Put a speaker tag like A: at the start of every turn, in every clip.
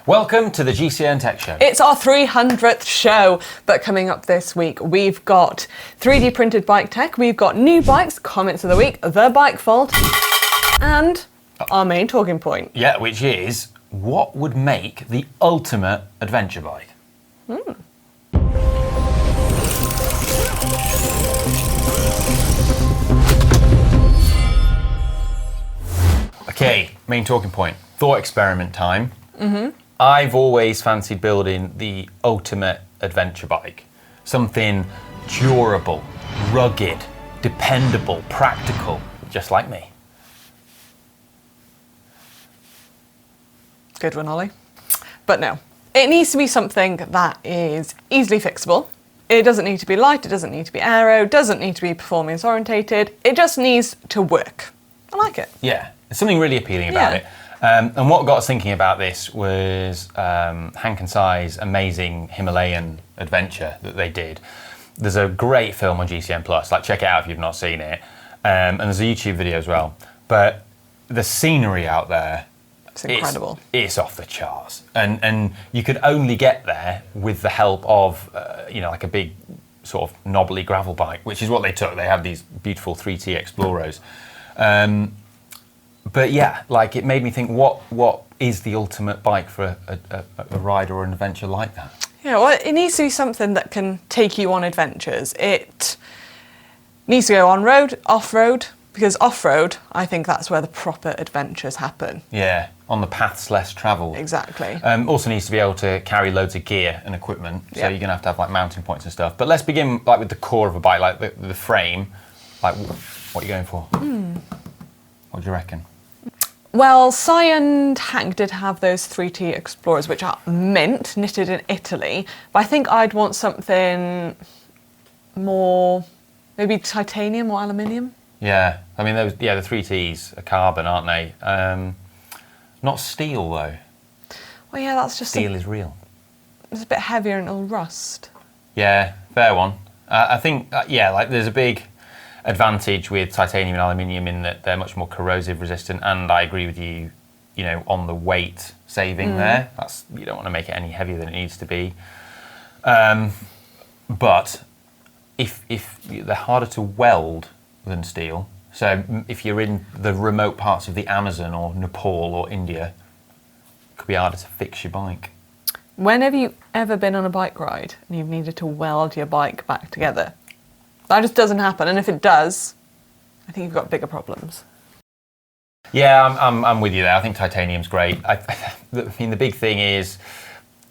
A: Welcome to the GCNTech show.
B: It's our 300th show, but coming up this week, we've got 3D printed bike tech, we've got new bikes, comments of the week, the bike fault, and our main talking point.
A: Yeah, which is, what would make the ultimate adventure bike? Okay, main talking point, thought experiment time. I've always fancied building the ultimate adventure bike. Something durable, rugged, dependable, practical, just like me.
B: Good one, Ollie. But no, it needs to be something that is easily fixable. It doesn't need to be light, it doesn't need to be aero, doesn't need to be performance orientated. It just needs to work. I like it.
A: Yeah, there's something really appealing about it. And what got us thinking about this was Hank and Sai's amazing Himalayan adventure that they did. There's a great film on GCN Plus, like check it out if you've not seen it. And there's a YouTube video as well. But the scenery out there,
B: It's incredible.
A: It's off the charts. And you could only get there with the help of, like a big sort of knobbly gravel bike, which is what they took. They had these beautiful 3T Explorers. But yeah, like it made me think, what is the ultimate bike for a ride or an adventure like that?
B: Yeah, well, it needs to be something that can take you on adventures. It needs to go on road, off road, because off road, I think that's where the proper adventures happen.
A: Yeah, on the paths less travelled.
B: Exactly.
A: Also needs to be able to carry loads of gear and equipment, so you're gonna have to have like mounting points and stuff. But let's begin like with the core of a bike, like the frame. Like, what are you going for? What do you reckon?
B: Well, Sai and Hank did have those 3T Explorers, which are mint, knitted in Italy. But I think I'd want something more, maybe titanium or aluminium.
A: Yeah, I mean, the 3Ts are carbon, aren't they? Not steel though.
B: Well, yeah, that's just
A: Steel is real.
B: It's a bit heavier and it'll rust.
A: Yeah, fair one. I think, like there's a big advantage with titanium and aluminium in that they're much more corrosive resistant, and I agree with you, on the weight saving there. You don't want to make it any heavier than it needs to be. But if they're harder to weld than steel, so if you're in the remote parts of the Amazon or Nepal or India, it could be harder to fix your bike.
B: When have you ever been on a bike ride and you've needed to weld your bike back together? That just doesn't happen, and if it does, I think you've got bigger problems.
A: Yeah, I'm with you there. I think titanium's great. I mean, the big thing is,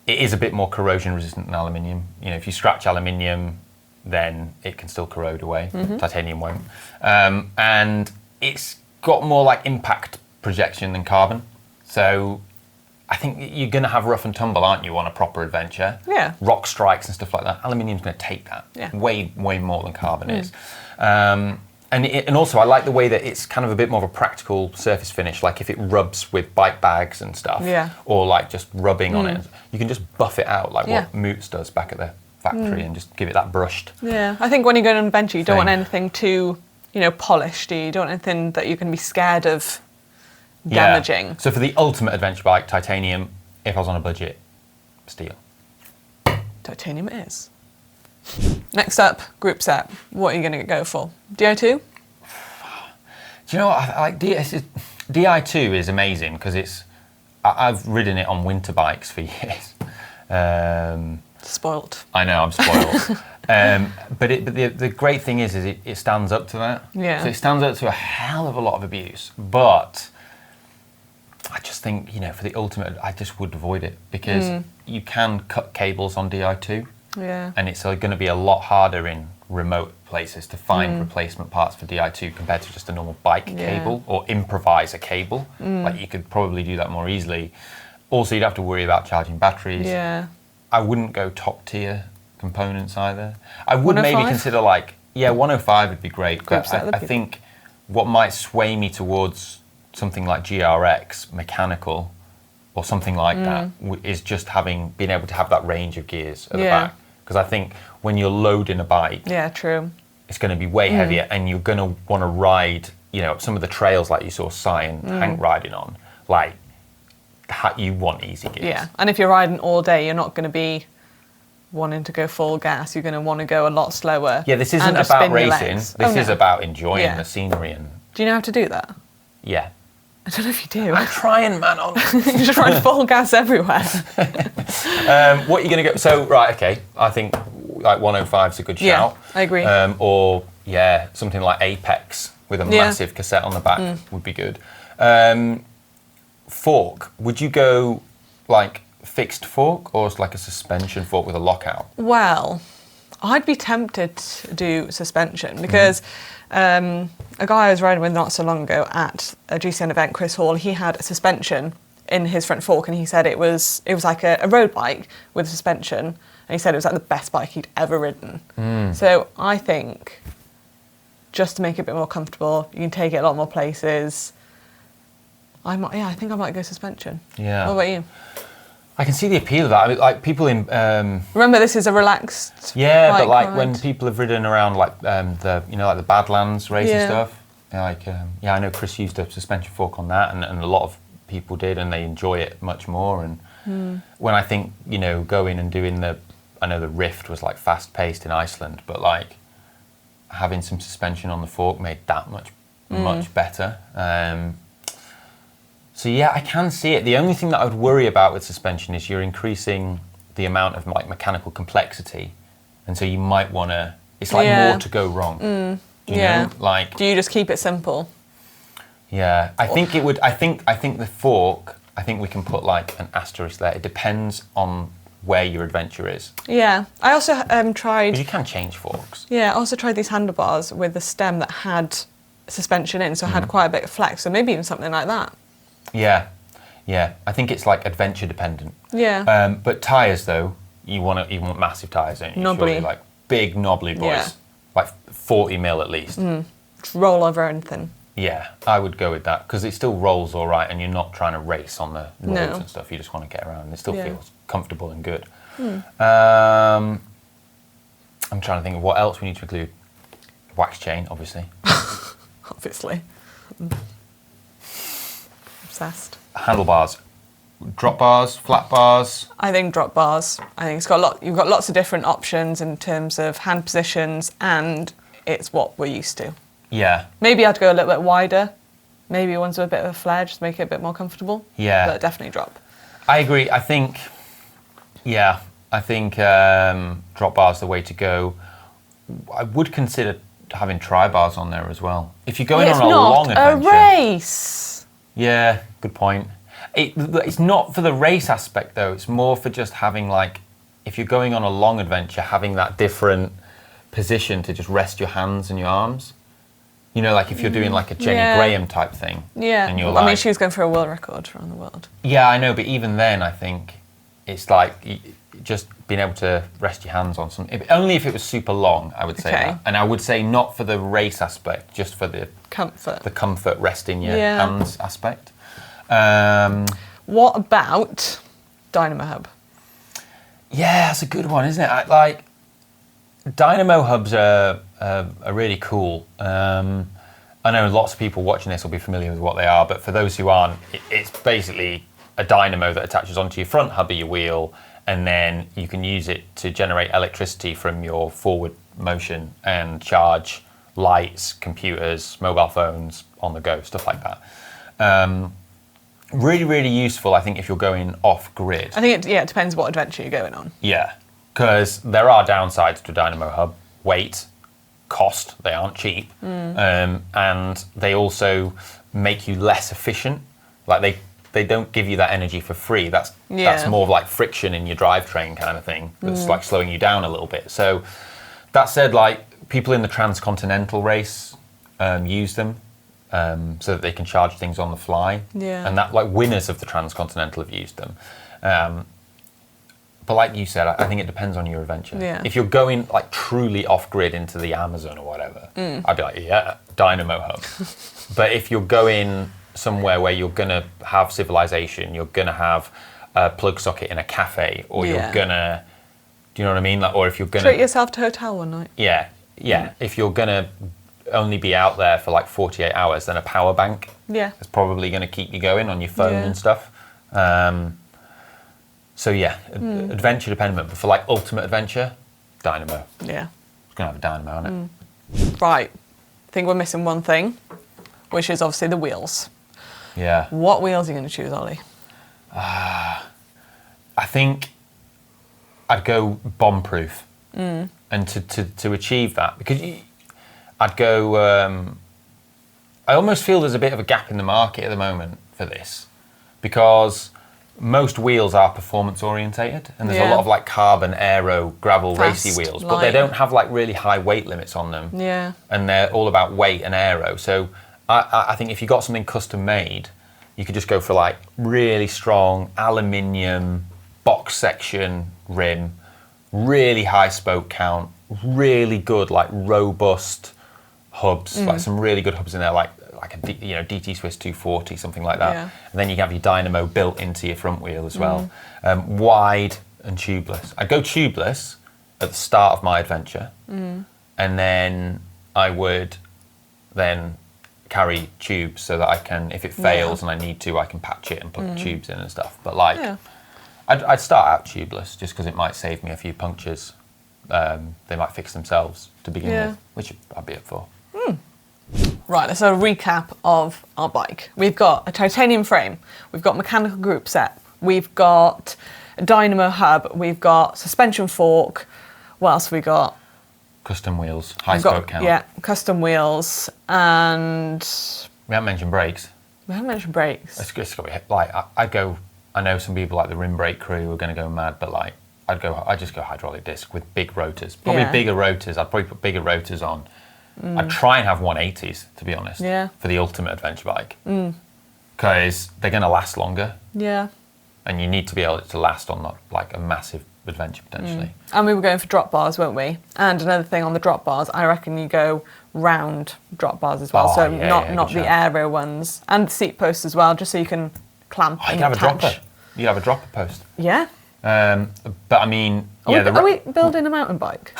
A: it is a bit more corrosion resistant than aluminium. If you scratch aluminium, then it can still corrode away. Titanium won't. And it's got more like impact projection than carbon. So I think you're going to have rough and tumble, aren't you, on a proper adventure? Yeah. Rock strikes and stuff like that. Aluminium's going to take that way more than carbon is. And also, I like the way that it's kind of a bit more of a practical surface finish. Like if it rubs with bike bags and stuff, or like just rubbing on it, you can just buff it out like what Moots does back at the factory and just give it that brushed.
B: Yeah, I think when you go on an adventure, you don't want anything too, polished. You don't want anything that you can be scared of damaging.
A: Yeah. So for the ultimate adventure bike, titanium. If I was on a budget, steel.
B: Titanium it is. Next up, group set. What are you going to go for? Di2?
A: Do you know what? I like Di2 is amazing because I've ridden it on winter bikes for years.
B: Spoilt.
A: I know, I'm spoiled. But the great thing is it stands up to that.
B: Yeah.
A: So it stands up to a hell of a lot of abuse, but I just think, for the ultimate, I just would avoid it because you can cut cables on Di2.
B: Yeah.
A: And it's going to be a lot harder in remote places to find replacement parts for Di2 compared to just a normal bike cable or improvise a cable. Like you could probably do that more easily. Also, you'd have to worry about charging batteries.
B: Yeah.
A: I wouldn't go top tier components either. I would maybe consider 105 would be great. But I think what might sway me towards something like GRX mechanical or something like that is just being able to have that range of gears at the back. Because I think when you're loading a bike, it's going to be way heavier, and you're going to want to ride, some of the trails like you saw Sai and Hank riding on. Like you want easy gears.
B: Yeah, and if you're riding all day, you're not going to be wanting to go full gas. You're going to want to go a lot slower.
A: Yeah, this isn't
B: and just
A: about
B: spin your
A: racing.
B: legs.
A: This is about enjoying the scenery and.
B: Do you know how to do that?
A: Yeah.
B: I don't know if you do.
A: I'm trying, Manon.
B: You just ride full gas everywhere.
A: What are you going to go? So, right, okay. I think like 105 is a good shout.
B: Yeah, I agree.
A: Or, something like Apex with a massive cassette on the back would be good. Fork, would you go like fixed fork or like a suspension fork with a lockout?
B: Well, I'd be tempted to do suspension because a guy I was riding with not so long ago at a GCN event, Chris Hall, he had a suspension in his front fork, and he said it was like a road bike with a suspension, and he said it was like the best bike he'd ever ridden. So I think just to make it a bit more comfortable, you can take it a lot more places. I think I might go suspension.
A: Yeah.
B: What about you?
A: I can see the appeal of that. I mean, like people in.
B: Remember, this is a relaxed.
A: Yeah, but like
B: ride.
A: when people have ridden around like like the Badlands race and stuff. Like I know Chris used a suspension fork on that, and a lot of people did, and they enjoy it much more. And when I think going and doing I know the Rift was like fast paced in Iceland, but like having some suspension on the fork made that much better. So yeah, I can see it. The only thing that I would worry about with suspension is you're increasing the amount of like mechanical complexity, and so you might want to. It's like more to go wrong. You know? Like.
B: Do you just keep it simple?
A: Yeah, I think it would. I think the fork. I think we can put like an asterisk there. It depends on where your adventure is.
B: Yeah, I also tried.
A: Because you can change forks.
B: Yeah, I also tried these handlebars with a stem that had suspension in, so it had quite a bit of flex. So maybe even something like that.
A: Yeah. I think it's like adventure dependent.
B: Yeah.
A: But tyres though, you want massive tyres, don't you?
B: Knobbly.
A: Surely, like big knobbly boys,
B: Yeah.
A: like 40 mil at least.
B: Just roll over anything.
A: Yeah, I would go with that because it still rolls all right, and you're not trying to race on the roads and stuff. You just want to get around. It still feels comfortable and good. I'm trying to think of what else we need to include. Wax chain, obviously.
B: Obviously. Obsessed.
A: Handlebars, drop bars, flat bars.
B: I think drop bars. I think you've got lots of different options in terms of hand positions, and it's what we're used to.
A: Yeah.
B: Maybe I'd go a little bit wider. Maybe ones with a bit of a flare, just make it a bit more comfortable.
A: Yeah.
B: But definitely drop.
A: I agree. I think drop bars the way to go. I would consider having tri-bars on there as well. If you're going on a long adventure.
B: It's not a race.
A: Yeah, good point. It's not for the race aspect though. It's more for just having like, if you're going on a long adventure, having that different position to just rest your hands and your arms. You know, like if you're doing like a Jenny Graham type thing.
B: Yeah.
A: And you're
B: I mean, she was going for a world record around the world.
A: Yeah, I know, but even then, I think it's like just being able to rest your hands on something. Only if it was super long, I would say that. And I would say not for the race aspect, just for the
B: comfort.
A: The comfort, resting your hands aspect.
B: What about Dynamo Hub?
A: Yeah, that's a good one, isn't it? Like Dynamo hubs are really cool. I know lots of people watching this will be familiar with what they are, but for those who aren't, it's basically a dynamo that attaches onto your front hub of your wheel, and then you can use it to generate electricity from your forward motion and charge lights, computers, mobile phones on the go, stuff like that. Really, really useful, I think, if you're going off-grid.
B: I think it depends what adventure you're going on.
A: Yeah, because there are downsides to a Dynamo hub. Weight, cost, they aren't cheap. And they also make you less efficient. Like they don't give you that energy for free. That's more of like friction in your drivetrain kind of thing. That's like slowing you down a little bit. So that said, like people in the transcontinental race use them. So that they can charge things on the fly.
B: Yeah.
A: And that, like, winners of the Transcontinental have used them. But like you said, I think it depends on your adventure.
B: Yeah.
A: If you're going, like, truly off-grid into the Amazon or whatever, I'd be like, yeah, Dynamo hub. But if you're going somewhere where you're going to have civilization, you're going to have a plug socket in a cafe, or you're going to, do you know what I mean? Like, or if you're going to...
B: Treat yourself to a hotel one night.
A: Yeah. If you're going to only be out there for like 48 hours, then a power bank is probably going to keep you going on your phone and stuff. So yeah, adventure dependent, but for like ultimate adventure, Dynamo.
B: Yeah.
A: It's gonna have a Dynamo on it.
B: Right. I think we're missing one thing, which is obviously the wheels.
A: Yeah.
B: What wheels are you going to choose, Ollie?
A: I think I'd go bomb-proof, and to achieve that, because I'd go. I almost feel there's a bit of a gap in the market at the moment for this, because most wheels are performance orientated, and there's a lot of like carbon, aero, gravel,
B: Fast,
A: racy wheels,
B: light.
A: but they don't have like really high weight limits on them.
B: Yeah.
A: And they're all about weight and aero. So I think if you got something custom made, you could just go for like really strong aluminium box section rim, really high spoke count, really good like robust hubs, like some really good hubs in there, like a DT Swiss 240, something like that.
B: Yeah.
A: And then you have your Dynamo built into your front wheel as well. Wide and tubeless. I'd go tubeless at the start of my adventure, and then I would then carry tubes so that I can, if it fails and I need to, I can patch it and put the tubes in and stuff. But like, I'd start out tubeless just because it might save me a few punctures. They might fix themselves to begin with, which I'd be up for.
B: Right, let's have a recap of our bike. We've got a titanium frame, we've got mechanical group set, we've got a Dynamo hub, we've got suspension fork. What else have we got?
A: Custom wheels, high spoke count.
B: Yeah, custom wheels, and
A: We haven't mentioned brakes.
B: we haven't mentioned brakes.
A: It's got to be like I'd go. I know some people like the rim brake crew are going to go mad, but like I'd just go hydraulic disc with big rotors. Probably bigger rotors. I'd probably put bigger rotors on. I'd try and have 180s, to be honest.
B: Yeah.
A: For the ultimate adventure bike, because they're going to last longer,
B: Yeah.
A: and you need to be able to last on like a massive adventure potentially.
B: And we were going for drop bars, weren't we? And another thing on the drop bars, I reckon you go round drop bars as well.
A: Oh,
B: so
A: yeah,
B: not
A: good
B: the
A: shout.
B: aero ones. And the seat posts as well, just so you can clamp
A: Oh, you
B: and
A: can have a
B: attach.
A: dropper. You have a dropper post.
B: Yeah.
A: But I mean,
B: Are we building a mountain bike?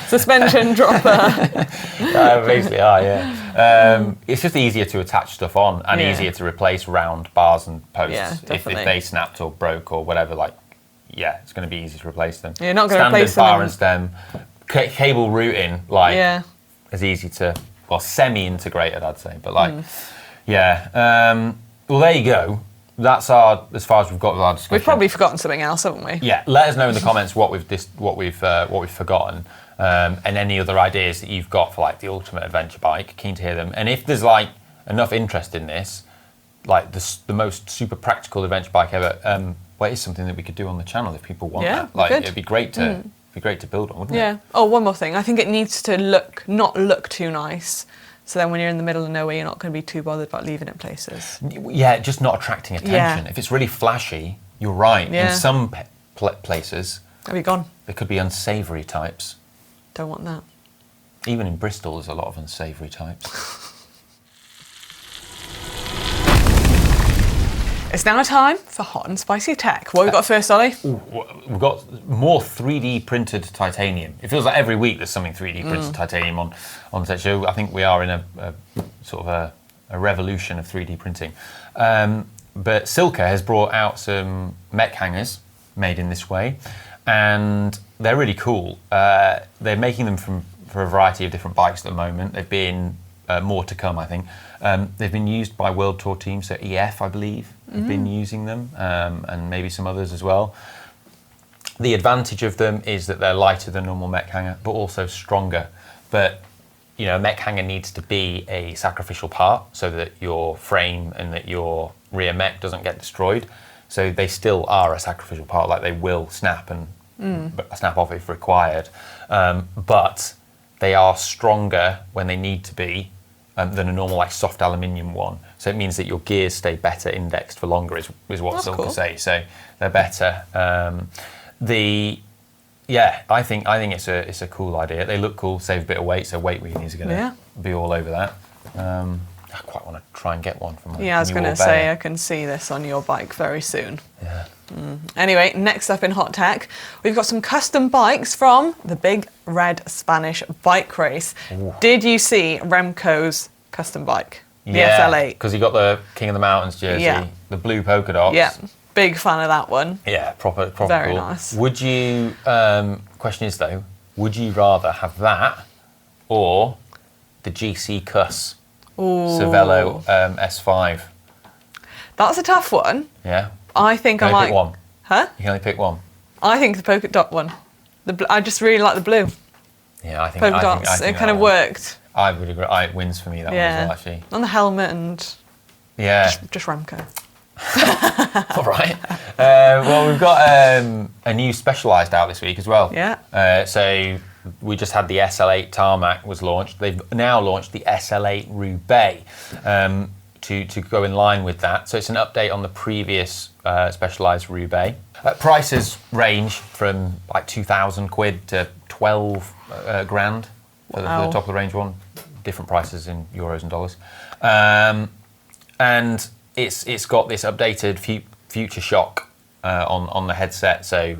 B: Suspension, dropper.
A: basically are, yeah. It's just easier to attach stuff on and
B: Yeah.
A: easier to replace round bars and posts.
B: Yeah,
A: if
B: definitely.
A: they snapped or broke or whatever, like, yeah, it's going to be easy to replace them.
B: You're not gonna
A: Standard
B: replace them
A: bar
B: in-
A: and stem. Cable routing, like,
B: Yeah.
A: is easy to, well, semi-integrated, I'd say. But like, yeah. Well, there you go. That's as far as we've got with our discussion.
B: We've probably forgotten something else, haven't we?
A: Yeah, let us know in the comments what we've forgotten, and any other ideas that you've got for like the ultimate adventure bike. Keen to hear them. And if there's like enough interest in this, like the most super practical adventure bike ever, well, it's something that we could do on the channel if people want that. Like,
B: good.
A: it'd be great to build on, wouldn't it?
B: Yeah. Oh, one more thing. I think it needs to not look too nice. So then when you're in the middle of nowhere, you're not going to be too bothered about leaving it places.
A: Yeah, just not attracting attention.
B: Yeah.
A: If it's really flashy, you're right.
B: Yeah.
A: In some places,
B: Have you gone?
A: there could be unsavoury types.
B: Don't want that.
A: Even in Bristol, there's a lot of unsavoury types.
B: It's now time for hot and spicy tech. What have we got first, Ollie?
A: We've got more 3D printed titanium. It feels like every week there's something 3D printed titanium on set show. I think we are in a sort of a revolution of 3D printing. But Silca has brought out some mech hangers made in this way, and they're really cool. They're making them for a variety of different bikes at the moment. They've been more to come, I think. They've been used by World Tour teams, so EF, I believe, have been using them, and maybe some others as well. The advantage of them is that they're lighter than normal mech hanger, but also stronger. But you know, a mech hanger needs to be a sacrificial part so that your frame and that your rear mech doesn't get destroyed. So they still are a sacrificial part, like they will snap and snap off if required. But they are stronger when they need to be than a normal like soft aluminium one. So it means that your gears stay better indexed for longer is what
B: That's
A: Silca
B: cool.
A: say. So they're better. I think it's a cool idea. They look cool, save a bit of weight, so weight readings are going to be all over that. I quite want to try and get one from
B: Yeah, I was going to say, I can see this on your bike very soon.
A: Yeah.
B: Anyway, next up in Hot Tech, we've got some custom bikes from the Big Red Spanish Bike Race.
A: Ooh.
B: Did you see Remco's custom bike? The SL8.
A: Because he got the King of the Mountains jersey, the blue polka dots.
B: Yeah, big fan of that one.
A: Yeah, proper
B: Very
A: cool.
B: nice.
A: Would you, question is though, would you rather have that or the GC Cuss Velo S5?
B: That's a tough one.
A: Yeah.
B: I think I might...
A: pick one.
B: Huh?
A: You can only pick one.
B: I think the polka dot one. I just really like the blue.
A: Yeah, I think
B: Polka dots. It kind of worked.
A: I would agree. It wins for me, that one as well, actually.
B: On the helmet and just Ramco.
A: All right. Well, we've got a new Specialised out this week as well.
B: Yeah.
A: So we just had the SL8 Tarmac was launched. They've now launched the SL8 Roubaix to go in line with that. So it's an update on the previous Specialised Roubaix. Prices range from like 2,000 quid to 12 grand for the top of the range one. Different prices in euros and dollars. And it's got this updated Future Shock on the headset. So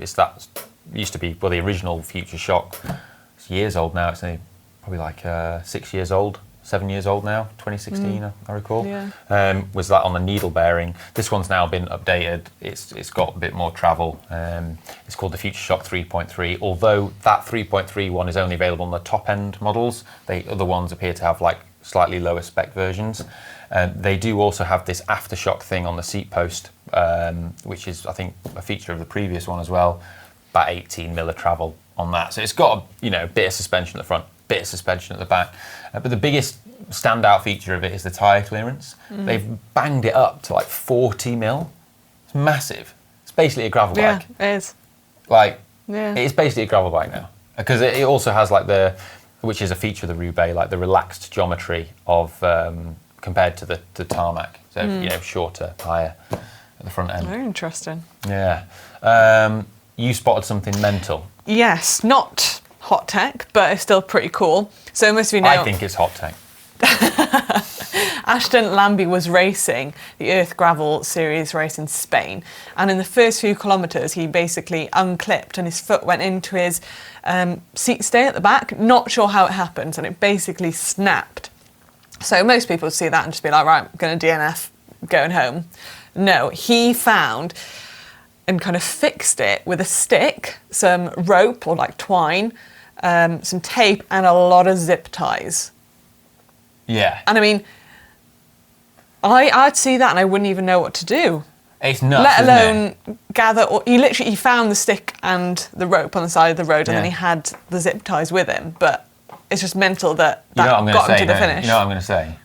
A: used to be the original Future Shock. It's years old now. It's probably like 6 years old. 7 years old now, 2016, I recall.
B: Yeah.
A: Was that on the needle bearing? This one's now been updated. It's got a bit more travel. It's called the Future Shock 3.3. Although that 3.3 one is only available on the top end models, the other ones appear to have like slightly lower spec versions. They do also have this aftershock thing on the seat post, which is I think a feature of the previous one as well. About 18 mil of travel on that. So it's got a bit of suspension at the front, bit of suspension at the back. But the biggest standout feature of it is the tyre clearance. They've banged it up to like 40 mil. It's massive. It's basically a gravel bike.
B: Yeah, it is.
A: It's basically a gravel bike now. Because it also has which is a feature of the Roubaix, like the relaxed geometry of compared to the tarmac. So shorter, higher at the front end.
B: Very interesting.
A: Yeah. You spotted something mental.
B: Yes, not hot tech, but it's still pretty cool. So most of you know...
A: I think it's hot tech.
B: Ashton Lambie was racing the Earth Gravel Series race in Spain, and in the first few kilometres he basically unclipped and his foot went into his seat stay at the back. Not sure how it happened, and it basically snapped. So most people would see that and just be like, right, I'm going to DNF, going home. No, he found and kind of fixed it with a stick, some rope or like twine, some tape and a lot of zip ties.
A: Yeah.
B: And I mean, I'd see that and I wouldn't even know what to do.
A: It's nuts,
B: let alone
A: isn't it?
B: gather. Or he found the stick and the rope on the side of the road, and then he had the zip ties with him. But it's just mental that got him to the finish.
A: You know what I'm going to say?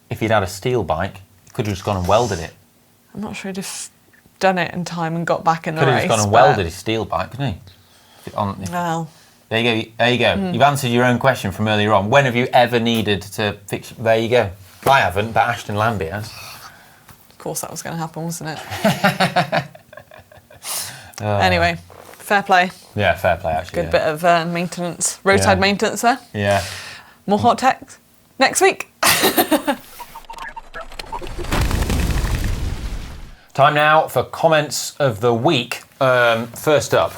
A: If he'd had a steel bike, he could have just gone and welded it.
B: I'm not sure he'd have done it in time and got back in the race.
A: Could have just gone and welded his steel bike, couldn't he?
B: Well.
A: There you go. You've answered your own question from earlier on. When have you ever needed to fix... There you go. I haven't, but Ashton Lambie has.
B: Of course that was going to happen, wasn't it? Anyway, fair play.
A: Yeah, fair play, actually.
B: Good bit of maintenance, roadside maintenance there.
A: Yeah.
B: More hot tech next week.
A: Time now for comments of the week. First up,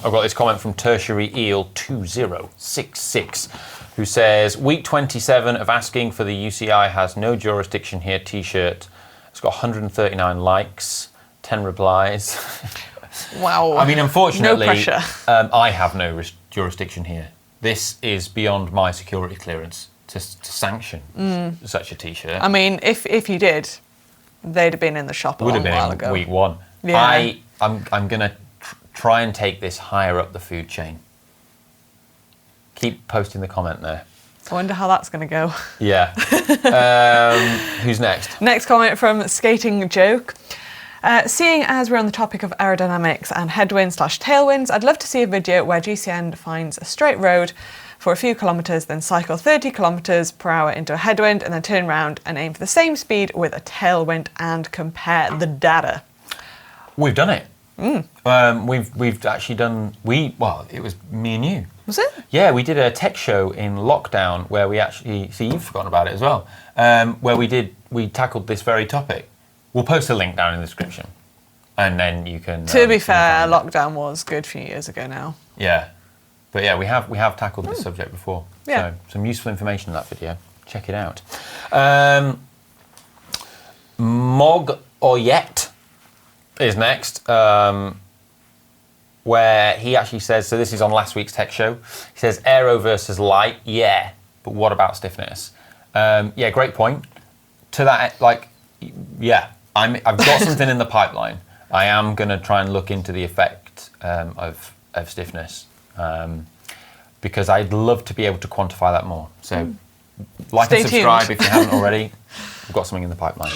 A: I've got this comment from Tertiary Eel 2066, who says, week 27 of asking for the UCI has no jurisdiction here t-shirt. It's got 139 likes, 10 replies.
B: Wow.
A: I mean, unfortunately,
B: no pressure.
A: I have no jurisdiction here. This is beyond my security clearance to sanction such a t-shirt.
B: I mean, if you did, they'd have been in the shop a while ago.
A: Would have been week one.
B: Yeah.
A: I'm going to try and take this higher up the food chain. Keep posting the comment there.
B: I wonder how that's going to go.
A: Yeah. Who's next?
B: Next comment from Skating Joke. Seeing as we're on the topic of aerodynamics and headwinds/tailwinds, I'd love to see a video where GCN finds a straight road for a few kilometres, then cycle 30 kilometres per hour into a headwind, and then turn around and aim for the same speed with a tailwind and compare the data.
A: We've done it. We've actually done. It was me and you.
B: Was it?
A: Yeah, we did a tech show in lockdown where we actually. See, you've forgotten about it as well. Where we tackled this very topic. We'll post a link down in the description, and then you can.
B: To be fair, lockdown was a good few years ago now.
A: Yeah, but yeah, we have tackled this subject before.
B: Yeah.
A: So some useful information in that video. check it out. Mog Oyet is next, where he actually says, so this is on last week's tech show, he says aero versus light, yeah, but what about stiffness? Yeah, great point. To that, like, yeah, I've got something in the pipeline. I am going to try and look into the effect of stiffness, because I'd love to be able to quantify that more. So like
B: Stay
A: and subscribe
B: tuned.
A: if you haven't already. We've got something in the pipeline.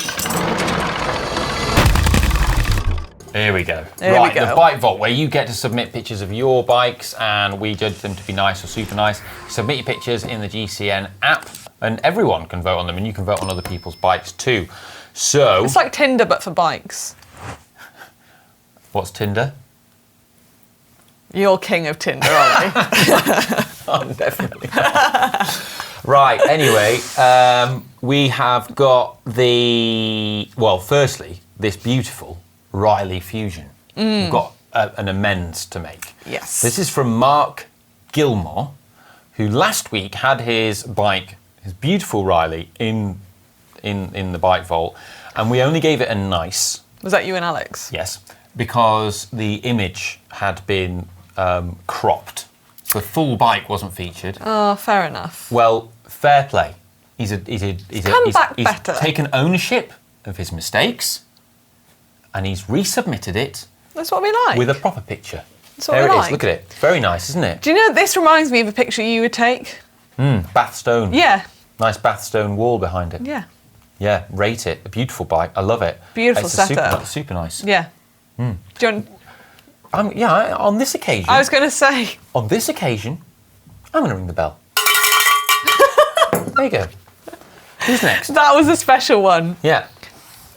A: Here we go.
B: There we go.
A: The Bike Vault, where you get to submit pictures of your bikes and we judge them to be nice or super nice. Submit your pictures in the GCN app and everyone can vote on them, and you can vote on other people's bikes too. So...
B: It's like Tinder, but for bikes.
A: What's Tinder?
B: You're king of Tinder, aren't you?
A: I'm definitely not. Right, anyway, we have got firstly, this beautiful Riley Fusion. We've got an amends to make.
B: Yes.
A: This is from Mark Gilmore, who last week had his bike, his beautiful Riley, in the Bike Vault, and we only gave it a nice.
B: Was that you and Alex?
A: Yes, because the image had been cropped. The full bike wasn't featured.
B: Oh, fair enough.
A: Well, fair play. He's
B: better.
A: taken ownership of his mistakes, and he's resubmitted it
B: That's what we like.
A: with a proper picture.
B: That's what
A: There
B: we
A: it
B: like.
A: is. Look at it. Very nice, isn't it?
B: Do you know, this reminds me of a picture you would take?
A: Bath stone.
B: Yeah.
A: Nice bath stone wall behind it.
B: Yeah.
A: Yeah, rate it. A beautiful bike. I love it.
B: Beautiful
A: It's a
B: setup.
A: super nice.
B: Yeah. Do you want,
A: On this occasion.
B: I was going to say.
A: On this occasion, I'm going to ring the bell. There you go. Who's next?
B: That was a special one.
A: Yeah.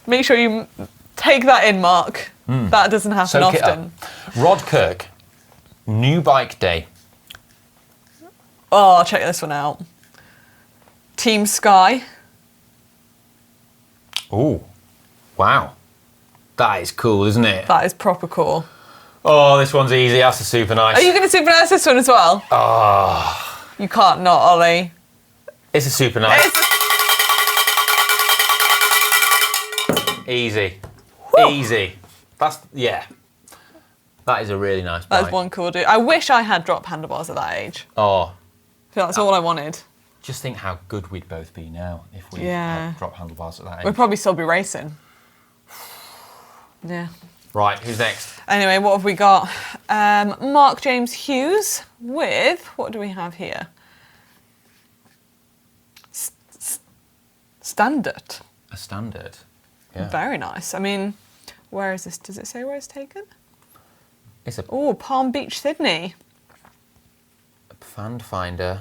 B: Make sure you take that in, Mark. That doesn't happen
A: Soak it
B: often.
A: up. Rod Kirk, new bike day.
B: Oh, check this one out. Team Sky.
A: Ooh, wow. That is cool, isn't it?
B: That is proper cool.
A: Oh, this one's easy. That's a super nice.
B: Are you going to supernice this one as well?
A: Oh,
B: You can't not, Ollie.
A: it's a super nice.
B: It's-
A: Easy.
B: Whew.
A: Easy. Yeah. That is a really nice bike.
B: That's one cool dude. I wish I had drop handlebars at that age.
A: Oh,
B: I feel that's all I wanted.
A: just think how good we'd both be now if we
B: Yeah.
A: had drop handlebars at that age.
B: We'd probably still be racing. Yeah.
A: Right, who's next?
B: Anyway, what have we got? Mark James Hughes with, what do we have here? Standard.
A: A standard. Yeah.
B: Very nice. I mean, where is this? Does it say where it's taken?
A: It's a
B: Oh, Palm Beach, Sydney.
A: fan finder.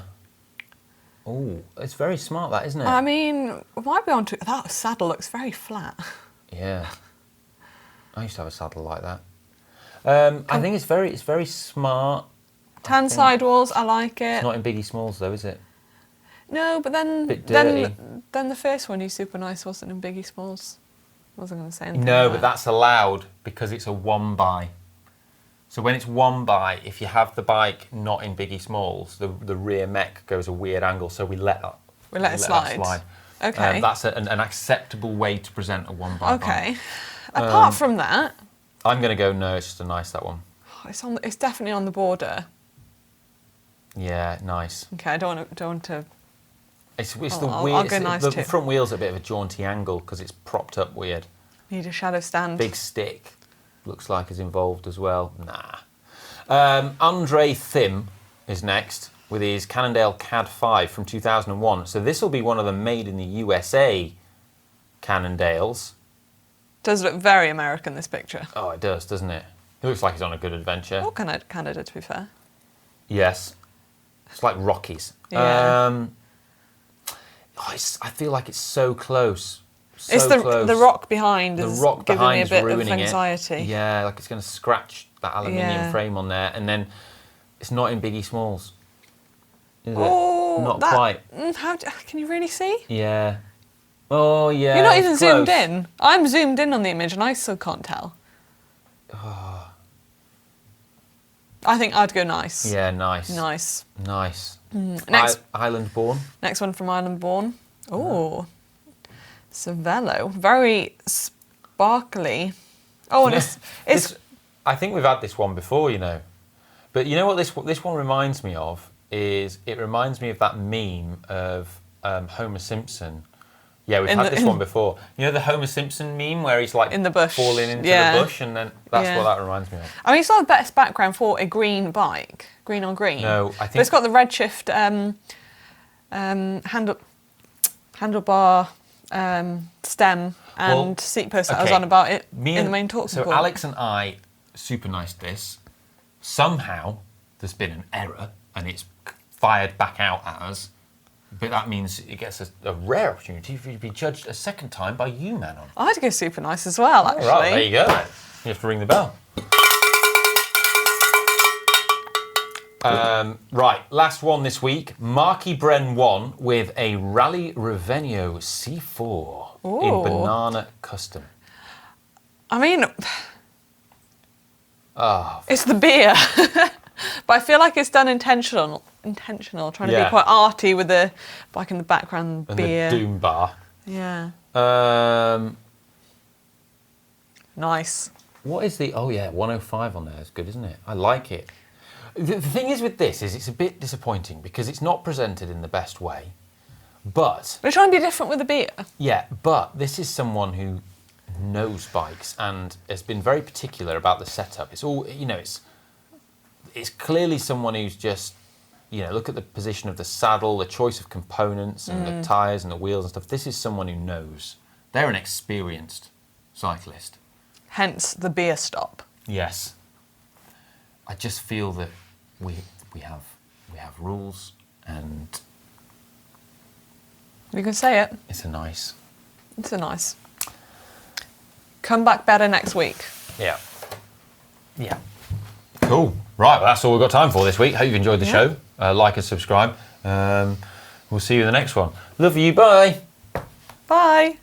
A: Oh, it's very smart, that, isn't it?
B: I mean, we might be on to that saddle looks very flat.
A: Yeah. I used to have a saddle like that. I think it's very smart.
B: Tan sidewalls, I like it.
A: It's not in Biggie Smalls though, is it?
B: No, but then
A: Bit dirty.
B: then the first one, you super nice, wasn't in Biggie Smalls. Wasn't going to say anything.
A: No,
B: about
A: but that's allowed because it's a one by. So when it's one by, if you have the bike not in Biggie Smalls, the rear mech goes a weird angle, so we let that.
B: We let it
A: that
B: slide. Okay.
A: That's an acceptable way to present a one by.
B: Okay. Apart from that,
A: I'm going to go no. It's just a nice that one.
B: it's definitely on the border.
A: Yeah, nice.
B: Okay, I don't want to.
A: It's the
B: I'll
A: weird.
B: go nice
A: the
B: too.
A: front wheel's a bit of a jaunty angle because it's propped up weird.
B: Need a shadow stand.
A: Big stick looks like is involved as well. Nah. Andre Thim is next with his Cannondale CAD 5 from 2001. So this will be one of the made in the USA Cannondales.
B: Does look very American, this picture.
A: Oh, it does, doesn't it? It looks like he's on a good adventure.
B: Or Canada, to be fair.
A: Yes. It's like Rockies.
B: Yeah.
A: I feel like it's so close. So
B: It's
A: close.
B: the rock behind
A: The
B: is
A: rock
B: giving me a
A: behind's
B: bit of
A: ruining
B: anxiety.
A: it. Yeah, like it's going to scratch that aluminium
B: Yeah.
A: frame on there, and then it's not in Biggie Smalls, is
B: Oh,
A: it? Not quite.
B: Can you really see?
A: Yeah. Oh, yeah.
B: You're not
A: it's
B: even zoomed
A: close.
B: in. I'm zoomed in on the image and I still can't tell. I think I'd go nice.
A: Yeah, nice.
B: Nice.
A: Nice.
B: Next.
A: Island Born.
B: Next one from Island Born. Oh, it's a Velo. Very sparkly. Oh, and it's
A: I think we've had this one before, you know. But you know what this one reminds me of is it reminds me of that meme of Homer Simpson. Yeah, we've had this one before. You know the Homer Simpson meme where he's like
B: in the bush,
A: falling into the bush, and then that's what that reminds me of.
B: I mean, it's not the best background for a green bike, green on green.
A: No, I think.
B: But it's got the redshift handlebar stem and seat post that I was on about it in the main talk.
A: So Alex and I super niced this. Somehow there's been an error and it's fired back out at us. But that means it gets a rare opportunity for you to be judged a second time by you, Manon.
B: I had to go super nice as well, actually.
A: Right, there you go. You have to ring the bell. Right, last one this week. Marky Bren won with a Rally Revenio C4 in Banana Custom.
B: I mean, it's the beer. But I feel like it's done intentional, trying to be quite arty with the bike in the background,
A: and
B: beer.
A: the Doom bar.
B: Yeah. Nice.
A: What is the... Oh, yeah, 105 on there. It's good, isn't it? I like it. The thing is with this is it's a bit disappointing because it's not presented in the best way. But...
B: We're trying to be different with the beer.
A: Yeah, but this is someone who knows bikes and has been very particular about the setup. It's all... You know, it's clearly someone who's just... You know, look at the position of the saddle, the choice of components and the tyres and the wheels and stuff. This is someone who knows. They're an experienced cyclist.
B: Hence the beer stop.
A: Yes. I just feel that we have rules and
B: You can say it.
A: it's a nice.
B: Come back better next week.
A: Yeah. Yeah. Cool. Right, well, that's all we've got time for this week. Hope you've enjoyed the show. Like and subscribe. We'll see you in the next one. Love you. Bye.
B: Bye.